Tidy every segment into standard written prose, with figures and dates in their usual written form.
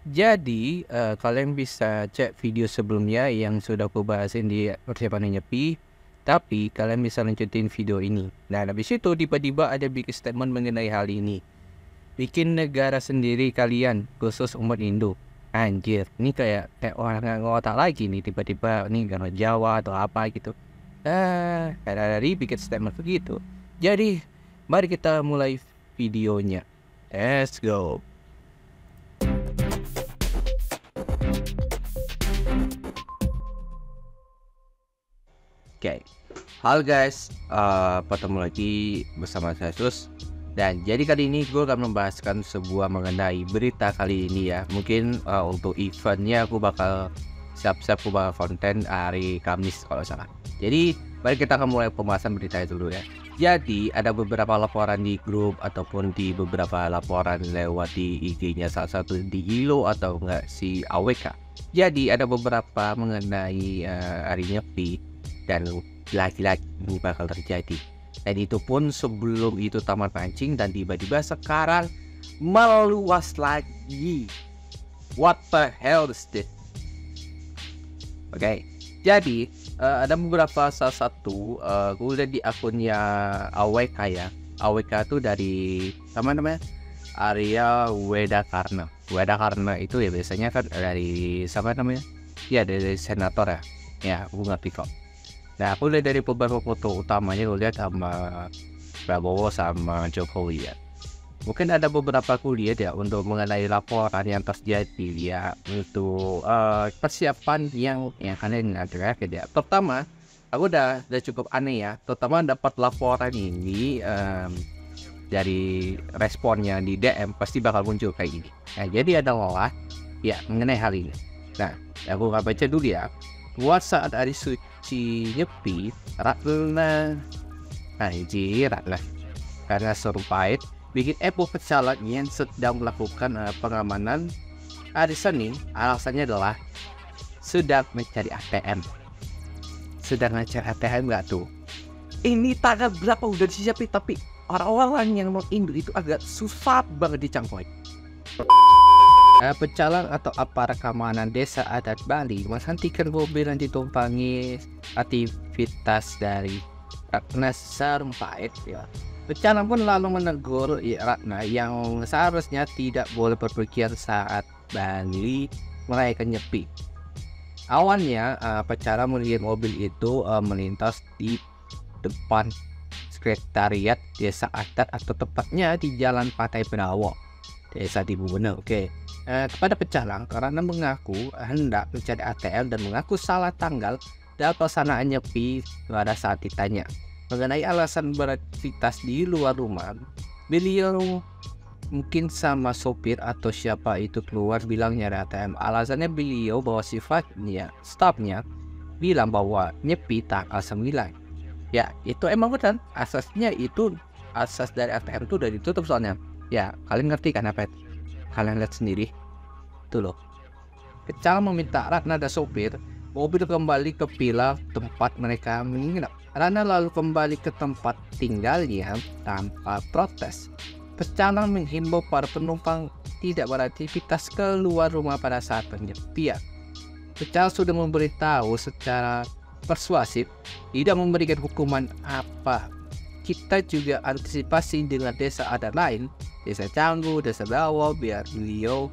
Jadi, kalian bisa cek video sebelumnya yang sudah aku bahasin di persiapan nyepi, tapi kalian bisa lanjutin video ini. Nah, habis itu tiba-tiba ada big statement mengenai hal ini. Bikin negara sendiri kalian, khusus umat Indo. Anjir, ini kayak orang nggak ngotak lagi nih, tiba-tiba nih orang Jawa atau apa gitu. Dari bikin statement begitu. Jadi, mari kita mulai videonya. Let's go. Oke, halo guys, ketemu lagi bersama saya Sus. Dan jadi kali ini gue akan membahaskan sebuah mengenai berita kali ini ya. Mungkin untuk eventnya aku bakal siap-siap aku bakal konten hari Kamis kalau salah. Jadi mari kita akan mulai pembahasan berita itu dulu ya. Jadi ada beberapa laporan di grup ataupun di beberapa laporan lewat di IG-nya salah satu di ILO atau enggak si AWK. Jadi ada beberapa mengenai hari Nyepi dan lagi-lagi ini bakal terjadi. Dan itu pun sebelum itu taman pancing dan tiba-tiba sekarang meluas lagi. What the hell is this? Oke, jadi ada beberapa salah satu gue lihat di akunnya AWK ya. AWK itu dari sama namanya Arya Wedakarna. Wedakarna itu ya biasanya kan dari sama namanya? Ya dari senator ya. Ya, aku ngerti kok. Nah, aku lihat dari beberapa foto utamanya, gue lihat sama Prabowo sama Jokowi ya. Mungkin ada beberapa aku lihat ya untuk mengenai laporan yang terjadi ya untuk persiapan yang kalian nggak ya. Pertama, aku udah cukup aneh ya. Terutama dapat laporan ini dari responnya di DM pasti bakal muncul kayak gini. Nah, jadi adalah ya mengenai hal ini. Nah, aku nggak baca dulu ya. Buat saat hari suci Nyepi, Ratna karena serumpait bikin Epo pecalang yang sedang melakukan pengamanan hari Senin. Alasannya adalah sedang mencari ATM. Sedang mencari ATM nggak tuh? Ini tanggal berapa udah disiapin, tapi orang-orang yang mau Indo itu agak susah banget dicangkoi. Pecalang atau aparat keamanan desa adat Bali menghentikan mobil yang ditumpangi aktivitas dari Ratna Sarumpait ya. Pecalang pun lalu menegur Ratna yang seharusnya tidak boleh berpergian saat Bali merayakan Nyepi. Awalnya pecalang melihat mobil itu melintas di depan sekretariat desa adat atau tepatnya di Jalan Pantai Benawa, desa di Bubena. Kepada pecalang karena mengaku hendak mencari ATM dan mengaku salah tanggal dan pelaksanaan Nyepi pada saat ditanya mengenai alasan beraktivitas di luar rumah. Beliau mungkin sama sopir atau siapa itu keluar bilang nyari ATM. Alasannya beliau bahwa sifatnya stafnya bilang bahwa Nyepi tanggal 9. Ya itu emang benar, asasnya itu asas dari ATM itu udah ditutup soalnya. Ya kalian ngerti kan apa itu? Kalian lihat sendiri itu loh. Pecalang meminta Ratna dan sopir mobil kembali ke villa tempat mereka menginap. Ratna lalu kembali ke tempat tinggalnya tanpa protes. Pecalang menghimbau para penumpang tidak beraktivitas keluar rumah pada saat penyepian. Pecalang sudah memberitahu secara persuasif tidak memberikan hukuman apa. Kita juga antisipasi dengan desa adat lain, desa Canggu, desa Bawo, biar beliau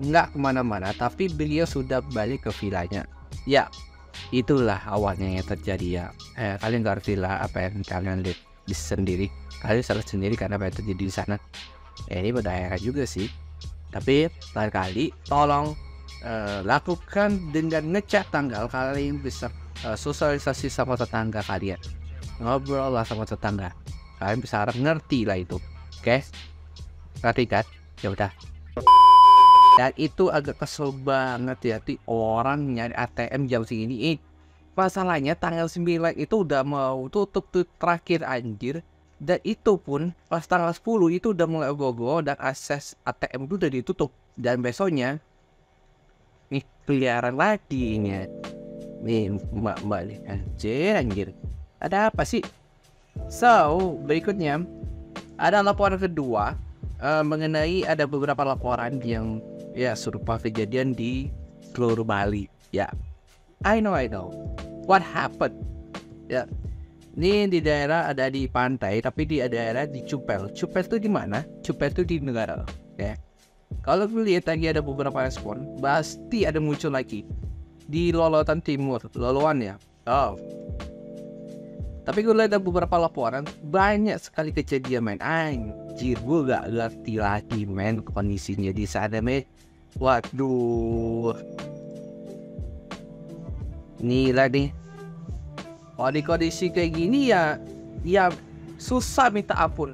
nggak kemana-mana, tapi beliau sudah balik ke vilanya. Ya, itulah awalnya yang terjadi ya. Kalian ngerti lah apa yang kalian lihat sendiri. Kalian salah sendiri karena apa yang terjadi di sana. Ini berdaya juga sih. Tapi lain kali tolong lakukan dengan ngecek tanggal. Kalian bisa sosialisasi sama tetangga kalian. Ngobrol lah sama tetangga. Kalian bisa harap ngerti lah itu. Oke? Ngerti kan? Ya udah. Dan itu agak kesel banget ya, orang nyari ATM jam segini. Masalahnya tanggal 9 itu udah mau tutup tuh terakhir anjir. Dan itu pun pas tanggal 10 itu udah mulai gogo dan akses ATM itu udah ditutup. Dan besoknya nih keliaran lagi nih. Nih mbak nih anjir. Ada apa sih? So berikutnya ada laporan kedua mengenai ada beberapa laporan yang ya serupa kejadian di seluruh Bali. Ya, I know. What happened? Ya, ini di daerah ada di pantai, tapi di daerah di Cupel. Cupel itu di mana? Cupel itu di negara. Ya. Kalau gue lihat lagi ada beberapa respon, pasti ada muncul lagi di Lolotan Timur, Loloan ya. Oh. Tapi gue lihat ada beberapa laporan, banyak sekali kejadian men. Anjir, gue gak ngerti lagi men kondisinya di sana men. Waduh. Nih lah nih. Kalau di kondisi kayak gini ya susah minta ampun.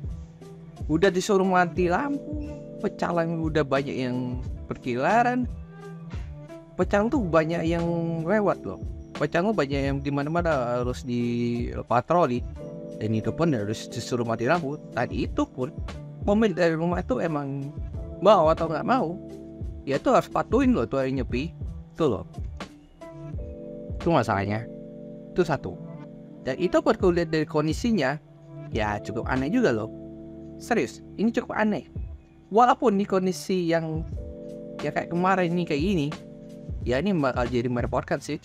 Udah disuruh mati lampu, pecalang udah banyak yang berkeliaran. Pecalang tuh banyak yang lewat loh. Pecalang banyak yang dimana-mana harus dipatroli. Dan itu pun harus disuruh mati lampu. Tadi itu pun mobil dari rumah itu emang mau atau nggak mau, ya itu harus patuhin loh tuh yang nyepi. Itu loh. Itu masalahnya. Itu satu. Dan itu buat gue lihat dari kondisinya, ya cukup aneh juga loh. Serius, ini cukup aneh. Walaupun di kondisi yang ya kayak kemarin ini kayak gini, ya ini bakal jadi merepotkan sih.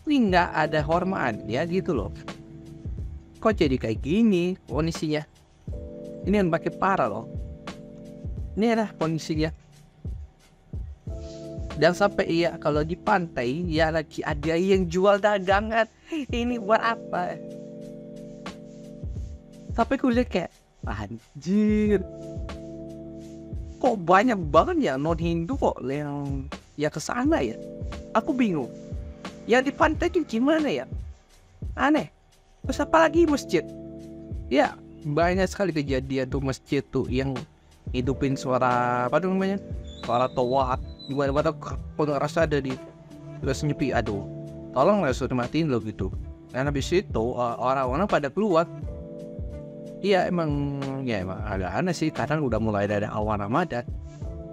Ini nggak ada hormaan ya gitu loh. Kok jadi kayak gini kondisinya? Ini yang makin parah loh. Ini adalah kondisinya. Dan sampai iya kalau di pantai ya lagi ada yang jual dagangan. Ini buat apa? Sampai gue lihat kayak anjir, kok banyak banget ya non Hindu kok yang ya kesana ya. Aku bingung. Yang di pantai itu gimana ya? Aneh. Terus apalagi masjid? Ya banyak sekali kejadian tuh masjid tuh yang hidupin suara apa namanya? Suara toa. Gimana pengerasa ada di terus nyepi. Aduh, tolong lah suruh matiin lo gitu. Dan habis itu orang-orang pada keluar. Iya emang agak aneh sih. Kadang udah mulai ada awan Ramadan.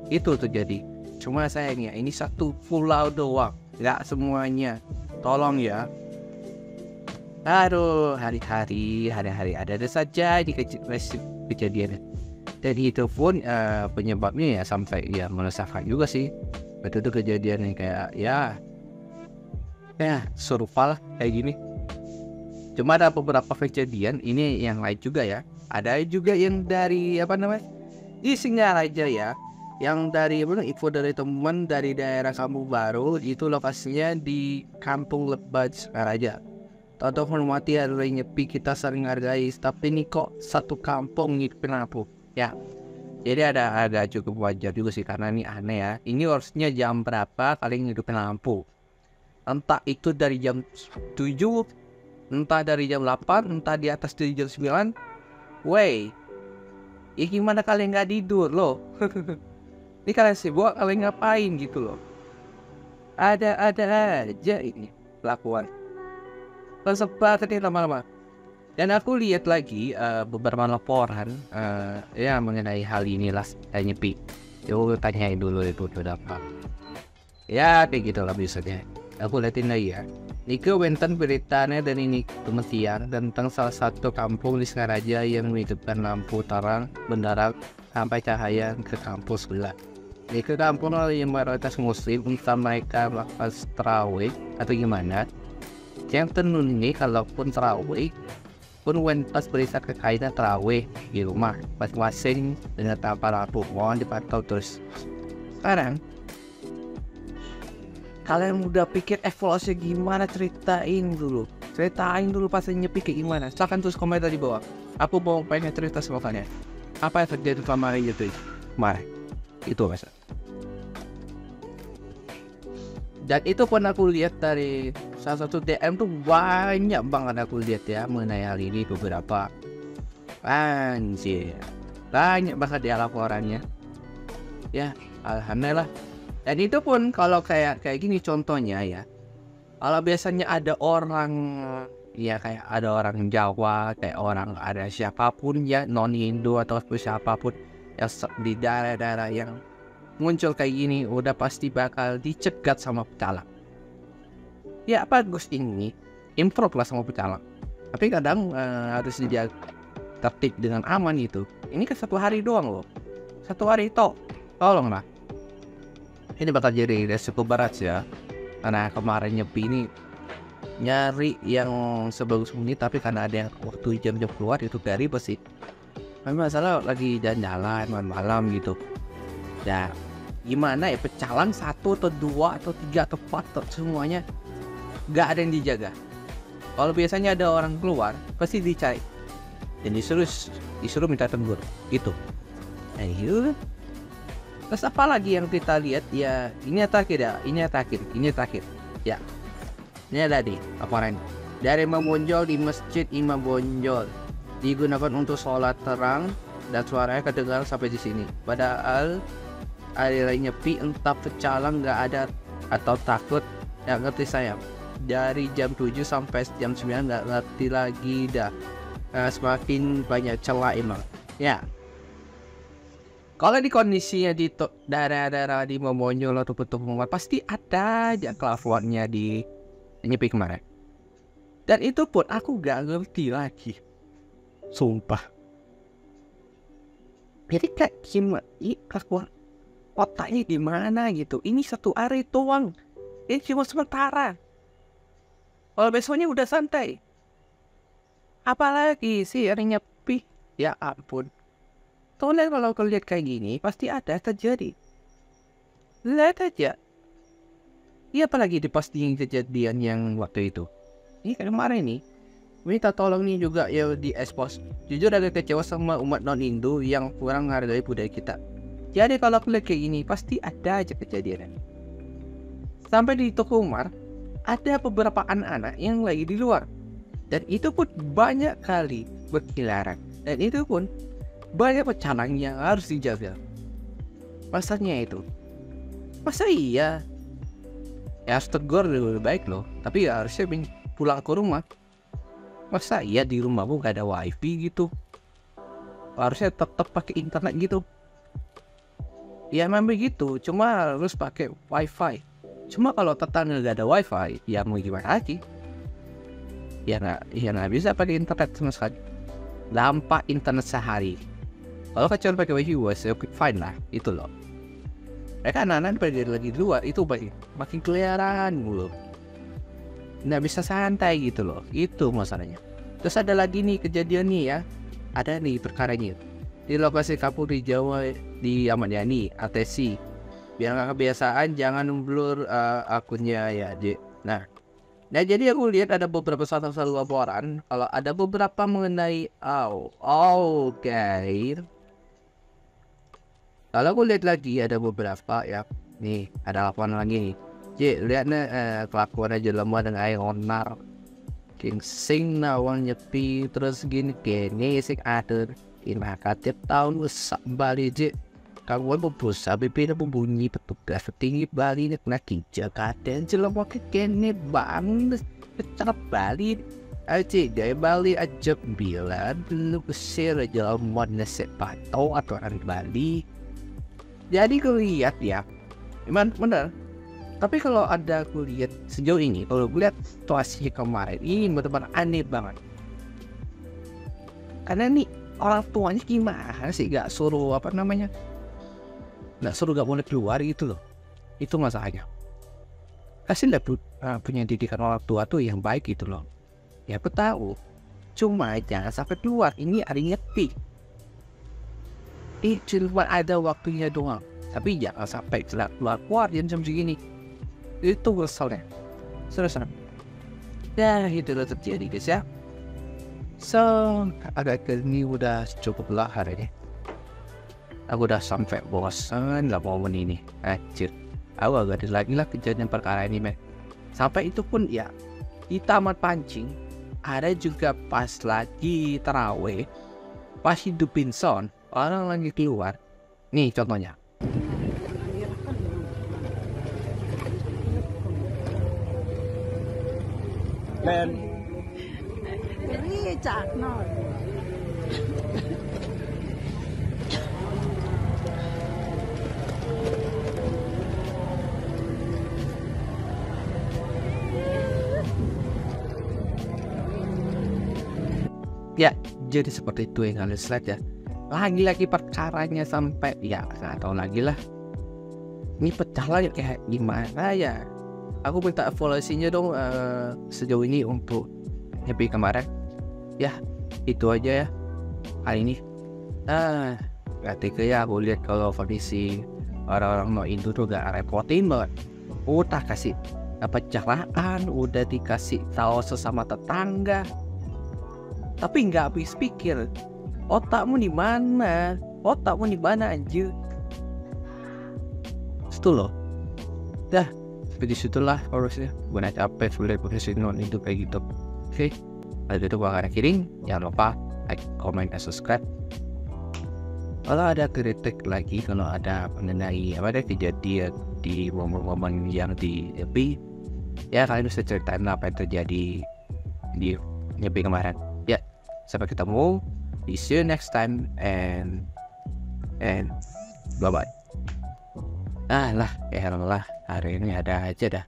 Itu terjadi. Cuma sayangnya ini satu pulau doang, nggak semuanya. Tolong ya. Aduh, hari-hari ada saja di kejadian. Dan itu pun penyebabnya ya sampai ya meresahkan juga sih. Betul tuh kejadian yang kayak ya serupa lah kayak gini. Cuma ada beberapa kejadian ini yang lain juga ya. Ada juga yang dari apa namanya di Singaraja ya. Yang dari info dari teman dari daerah Kampung Baru, itu lokasinya di Kampung Lebaj Singaraja. Tahu hormati ada yang nyepi, kita sering hargai, tapi ini kok satu kampung ngidupin lampu ya. Jadi ada cukup wajar juga sih, karena ini aneh ya. Ini harusnya jam berapa kalian ngidupin lampu? Entah itu dari jam 7, entah dari jam 8, entah di atas dari jam 9. Wey, ya gimana kalian gak tidur loh? Ini kalian sibuk, kalian ngapain gitu loh? Ada aja ini kelakuan. Tersebar tadi lama-lama. Dan aku lihat lagi beberapa laporan ya mengenai hal inilah nyepi. Yo tanyain dulu itu udah apa. Ya kayak gitu lah biasanya. Aku liatin lagi ya. Nike wenten beritanya dan ini kementerian tentang salah satu kampung di Singaraja yang menghidupkan lampu terang benderang sampai cahaya ke kampus sebelah. Di kampung yang mayoritas muslim, entah mereka melakukan tarawih atau gimana. Yang tenun ini kalaupun tarawih pun wentas berisa kekaitan tarawih di rumah masing-masing dengan tanpa lampu, mohon dipantau terus. Sekarang kalian udah pikir evaluasi gimana, ceritain dulu pas nyepi kayak gimana. Silahkan tulis komentar di bawah. Aku mau pengen cerita sama kalian apa yang terjadi selama hari itu kemarin itu mas. Dan itu pun aku lihat dari salah satu DM tuh banyak banget aku lihat ya mengenai hal ini beberapa. Anjir, banyak banget ya laporannya. Ya, alhamdulillah. Dan itu pun kalau kayak gini contohnya ya. Kalau biasanya ada orang ya kayak ada orang Jawa, kayak orang ada siapapun ya non Hindu atau siapapun yang di daerah-daerah yang muncul kayak gini udah pasti bakal dicegat sama pecalang. Ya bagus ini improve lah sama pecalang. Tapi kadang harus dijaga tertib dengan aman gitu. Ini kan 1 hari doang loh. 1 hari toh. Tolonglah. ini bakal jadi resiko berat ya, karena kemarin nyepi ini nyari yang sebagus ini, tapi karena ada yang waktu jam-jam keluar itu gak ribet sih. Tapi masalah lagi jalan-jalan malam gitu ya, gimana ya, pecalang 1 atau 2 atau 3 atau 4 atau semuanya gak ada yang dijaga. Kalau biasanya ada orang keluar pasti dicari dan disuruh minta tegur gitu. Nah itu terus apa lagi yang kita lihat ya, ini terakhir ya, ini terakhir ya. Ini ada di laporan dari Imam Bonjol di Masjid Imam Bonjol digunakan untuk sholat terang dan suaranya kedengaran sampai di sini. Padahal hari lain nyepi, entah pecalang nggak ada atau takut, nggak ngerti saya. Dari jam 7 sampai jam 9 nggak ngerti lagi dah. Semakin banyak celah emang ya. Kalau di kondisinya di daerah-daerah di Momonjol atau Petumar pasti ada aja kelakuannya di nyepi kemarin. Dan itu pun aku gak ngerti lagi, sumpah. Jadi kayak gimana? Kelakuan otaknya di mana gitu? Ini satu hari doang. Ini cuma sementara. Kalau besoknya udah santai. Apalagi sih hari nyepi? Ya ampun. Soalnya kalau lihat kayak gini pasti ada terjadi. Lihat aja. Iya, apalagi di posting kejadian yang waktu itu. Ini kemarin nih, minta tolong nih juga ya di expose. Jujur agak kecewa sama umat non-Indo yang kurang menghargai budaya kita. Jadi kalau lihat kayak gini pasti ada aja kejadian. Sampai di Toko Umar ada beberapa anak-anak yang lagi di luar. Dan itu pun banyak kali berkeliaran. Dan itu pun banyak pecalang yang harus dijaga. Masanya itu, masa iya ya harus tegur lebih baik loh, tapi ya harusnya pulang ke rumah. Masa iya di rumahmu gak ada wifi gitu? Harusnya tetap pakai internet gitu. Ya memang begitu, cuma harus pakai wifi. Cuma kalau tetangga gak ada wifi, ya mau gimana lagi? Ya nggak bisa pakai internet sama sekali. Dampak internet sehari. Kalau kalian pakai wifi, fine lah, itu loh. Mereka anak-anak pada lagi di luar itu makin keliaran mulu, nggak bisa santai gitu loh. Itu masalahnya. Terus ada lagi nih kejadian nih ya, ada nih perkaranya di lokasi kampung di Jawa di Ahmad Yani ATC. Biar nggak kebiasaan jangan blur akunnya ya. Nah jadi aku lihat ada beberapa satu laporan kalau ada beberapa mengenai okay. Kalau aku lihat lagi ada beberapa ya, nih ada laporan lagi nih. Lihat nih kelakuan aja lemah dengan air onar, king sing nawang nyepi terus gini sing atur, ini tiap tahun usah Bali kawan berusaha bibir bunyi petugas tinggi Bali nih kena kijak katen jelemah kene bang pecah Bali. Aji dari Bali aja bilang belum besar jalan mana sepato atau orang Bali. Jadi aku lihat ya, memang benar. Tapi kalau ada aku lihat sejauh ini, kalau aku lihat situasi kemarin ini benar-benar aneh banget. Karena nih orang tuanya gimana sih gak suruh nggak suruh gak boleh keluar gitu loh. Itu masalahnya. Kasihlah punya didikan orang tua tuh yang baik gitu loh. Ya aku tahu. Cuma jangan sampai keluar. Ini hari nyepi. Cuma ada waktunya doang, tapi jangan sampai keluar jam segini. Itu keselnya. Seriusan. Ya itu udah terjadi guys ya. So agak ini udah cukup lah hari ini. Aku udah sampai bosan lah momen ini. Anjir, aku agak ada lagi lah kejadian perkara ini men. Sampai itu pun ya di taman pancing ada juga pas lagi taraweh, pas hidupin sound orang lagi keluar. Nih contohnya. Men. Ini cak no. Ya, jadi seperti itu yang kalian lihat ya. Lagi-lagi perkaranya sampai ya nggak tahu lagi lah. ini pecah lah ya, kayak gimana ya. Aku minta evaluasinya dong sejauh ini untuk Nyepi kemarin. Ya itu aja ya kali ini. Gak tega ya aku lihat kalau kondisi orang-orang no Indo tuh gak repotin banget. Udah kasih pencerahan, udah dikasih tahu sesama tetangga, tapi nggak habis pikir. Otakmu di mana? Otakmu di mana anjir? Itu loh. Dah, seperti situlah harusnya. Gue nanti capek sudah posisi non itu kayak gitu. Oke, ada itu gua kirim. Jangan lupa like, comment, dan subscribe. Kalau ada kritik lagi, kalau ada mengenai kejadian di momen-momen yang di Nyepi, ya kalian bisa ceritain apa yang terjadi di Nyepi kemarin. Ya, sampai ketemu. See you next time and bye bye. Lah, ya lah, hari ini ada aja dah.